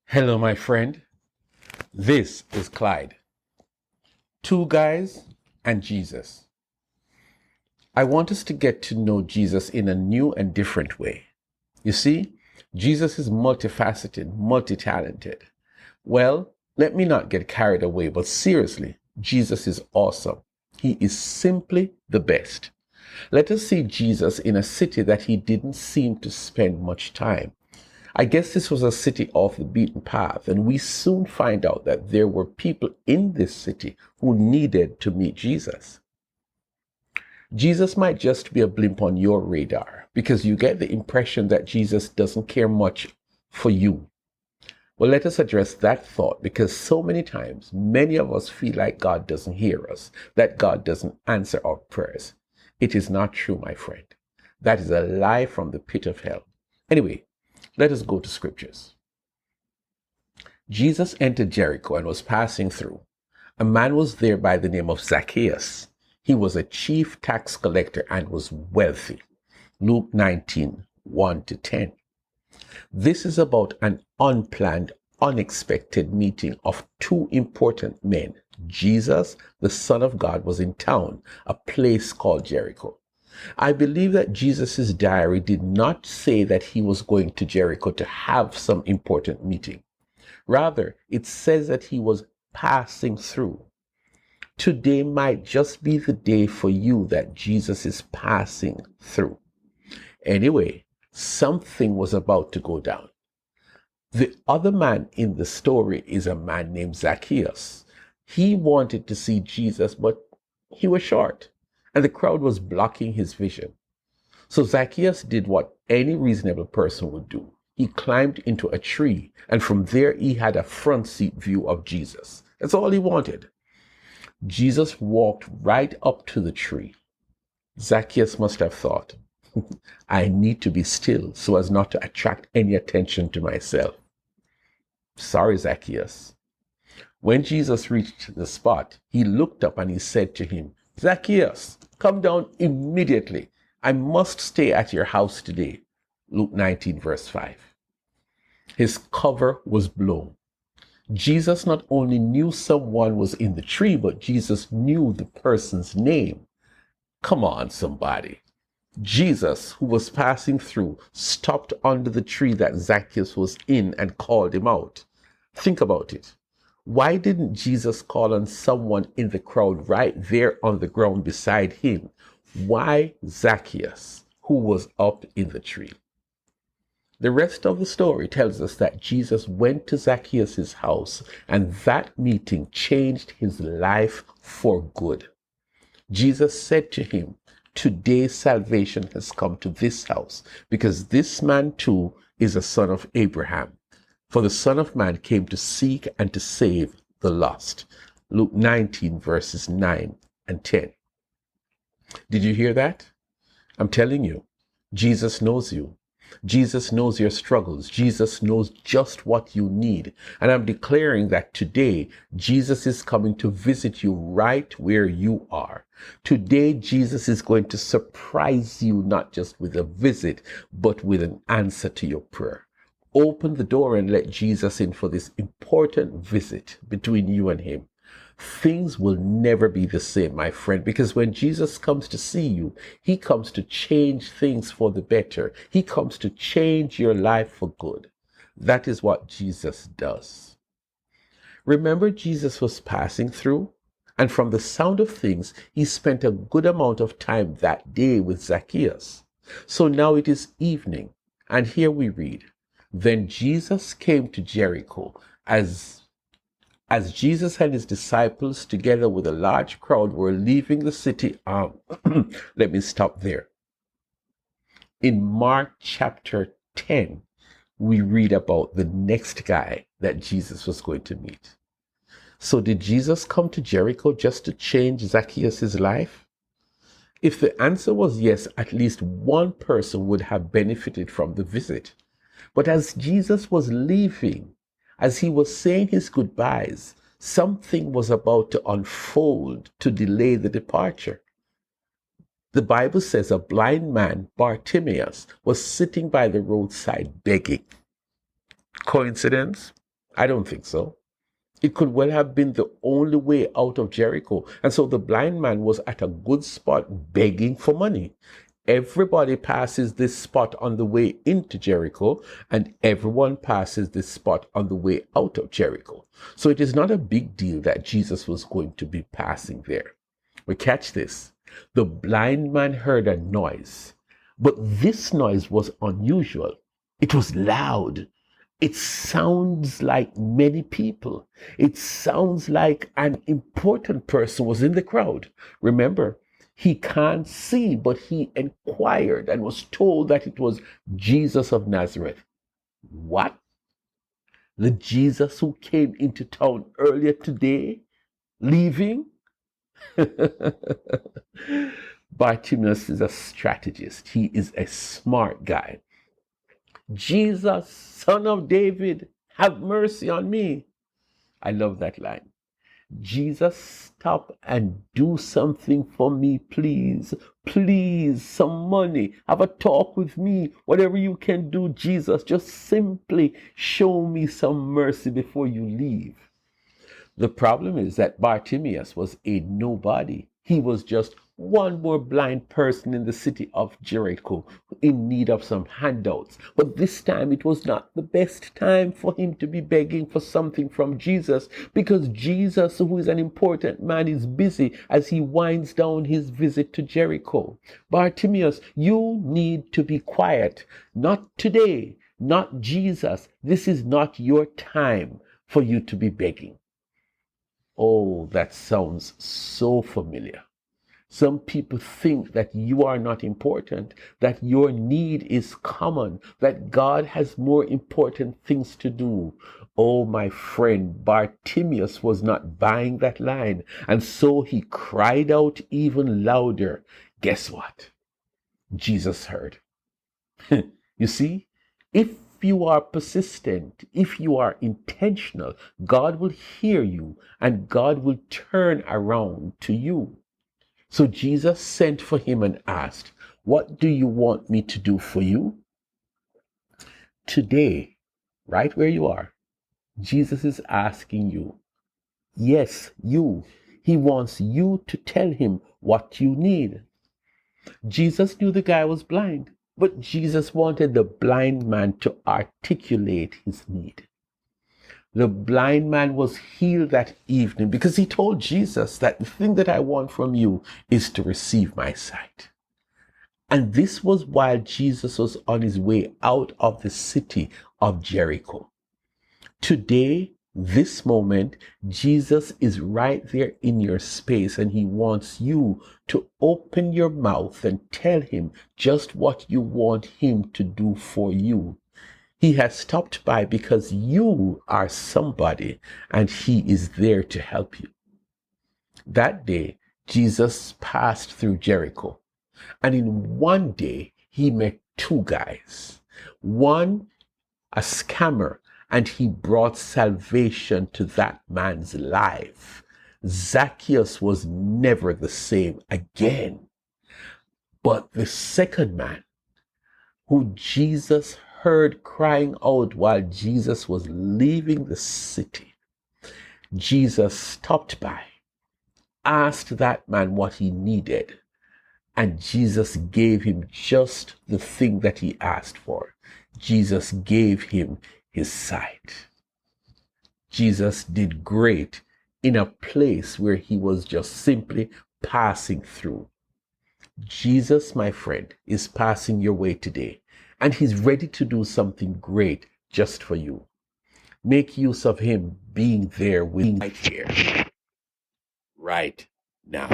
Hello, my friend. This is Clyde. Two guys and Jesus. I want us to get to know Jesus in a new and different way. You see, Jesus is multifaceted, multi-talented. Well, let me not get carried away, but seriously, Jesus is awesome. He is simply the best. Let us see Jesus in a city that he didn't seem to spend much time. I guess this was a city off the beaten path, and we soon find out that there were people in this city who needed to meet Jesus. Jesus might just be a blimp on your radar because you get the impression that Jesus doesn't care much for you. Well, let us address that thought because so many times, many of us feel like God doesn't hear us, that God doesn't answer our prayers. It is not true, my friend. That is a lie from the pit of hell. Anyway, let us go to scriptures. Jesus entered Jericho and was passing through. A man was there by the name of Zacchaeus. He was a chief tax collector and was wealthy. Luke 19, 1-10. This is about an unplanned, unexpected meeting of two important men. Jesus, the Son of God, was in town, a place called Jericho. I believe that Jesus' diary did not say that he was going to Jericho to have some important meeting. Rather, it says that he was passing through. Today might just be the day for you that Jesus is passing through. Anyway, something was about to go down. The other man in the story is a man named Zacchaeus. He wanted to see Jesus, but he was short, and the crowd was blocking his vision. So Zacchaeus did what any reasonable person would do. He climbed into a tree, and from there he had a front seat view of Jesus. That's all he wanted. Jesus walked right up to the tree. Zacchaeus must have thought, I need to be still so as not to attract any attention to myself. Sorry, Zacchaeus. When Jesus reached the spot, he looked up and he said to him, Zacchaeus, come down immediately. I must stay at your house today. Luke 19, verse 5. His cover was blown. Jesus not only knew someone was in the tree, but Jesus knew the person's name. Come on, somebody. Jesus, who was passing through, stopped under the tree that Zacchaeus was in and called him out. Think about it. Why didn't Jesus call on someone in the crowd right there on the ground beside him? Why Zacchaeus, who was up in the tree? The rest of the story tells us that Jesus went to Zacchaeus' house, and that meeting changed his life for good. Jesus said to him, Today salvation has come to this house, because this man too is a son of Abraham. For the Son of Man came to seek and to save the lost. Luke 19, verses 9 and 10. Did you hear that? I'm telling you, Jesus knows you. Jesus knows your struggles. Jesus knows just what you need. And I'm declaring that today, Jesus is coming to visit you right where you are. Today, Jesus is going to surprise you, not just with a visit, but with an answer to your prayer. Open the door and let Jesus in for this important visit between you and him. Things will never be the same, my friend, because when Jesus comes to see you, he comes to change things for the better. He comes to change your life for good. That is what Jesus does. Remember, Jesus was passing through, and from the sound of things, he spent a good amount of time that day with Zacchaeus. So now it is evening, and here we read, Then Jesus came to Jericho. As Jesus and his disciples, together with a large crowd, were leaving the city, let me stop there. In Mark chapter 10, we read about the next guy that Jesus was going to meet. So did Jesus come to Jericho just to change Zacchaeus' life? If the answer was yes, at least one person would have benefited from the visit. But as Jesus was leaving, as he was saying his goodbyes, something was about to unfold to delay the departure. The Bible says a blind man, Bartimaeus, was sitting by the roadside begging. Coincidence? I don't think so. It could well have been the only way out of Jericho. And so the blind man was at a good spot begging for money. Everybody passes this spot on the way into Jericho, and everyone passes this spot on the way out of Jericho. So it is not a big deal that Jesus was going to be passing there. But catch this. The blind man heard a noise, but this noise was unusual. It was loud. It sounds like many people. It sounds like an important person was in the crowd. Remember, he can't see, but he inquired and was told that it was Jesus of Nazareth. What? The Jesus who came into town earlier today, leaving? Bartimaeus is a strategist. He is a smart guy. Jesus, son of David, have mercy on me. I love that line. Jesus, stop and do something for me, please. Please, some money. Have a talk with me. Whatever you can do, Jesus, just simply show me some mercy before you leave. The problem is that Bartimaeus was a nobody. He was just one more blind person in the city of Jericho in need of some handouts. But this time it was not the best time for him to be begging for something from Jesus, because Jesus, who is an important man, is busy as he winds down his visit to Jericho. Bartimaeus, you need to be quiet. Not today, not Jesus. This is not your time for you to be begging. Oh, that sounds so familiar. Some people think that you are not important, that your need is common, that God has more important things to do. Oh, my friend, Bartimaeus was not buying that line, and so he cried out even louder. Guess what? Jesus heard. You see, if you are persistent, if you are intentional, God will hear you and God will turn around to you. So Jesus sent for him and asked, what do you want me to do for you? Today, right where you are, Jesus is asking you, yes, you. He wants you to tell him what you need. Jesus knew the guy was blind, but Jesus wanted the blind man to articulate his need. The blind man was healed that evening because he told Jesus that the thing that I want from you is to receive my sight. And this was while Jesus was on his way out of the city of Jericho. Today, this moment, Jesus is right there in your space, and he wants you to open your mouth and tell him just what you want him to do for you. He has stopped by because you are somebody, and he is there to help you. That day, Jesus passed through Jericho, and in one day, he met two guys. One, a scammer, and he brought salvation to that man's life. Zacchaeus was never the same again. But the second man, who Jesus heard crying out while Jesus was leaving the city, Jesus stopped by, asked that man what he needed, and Jesus gave him just the thing that he asked for. Jesus gave him his sight. Jesus did great in a place where he was just simply passing through. Jesus, my friend, is passing your way today, and he's ready to do something great just for you. Make use of him being there with you right here, right now.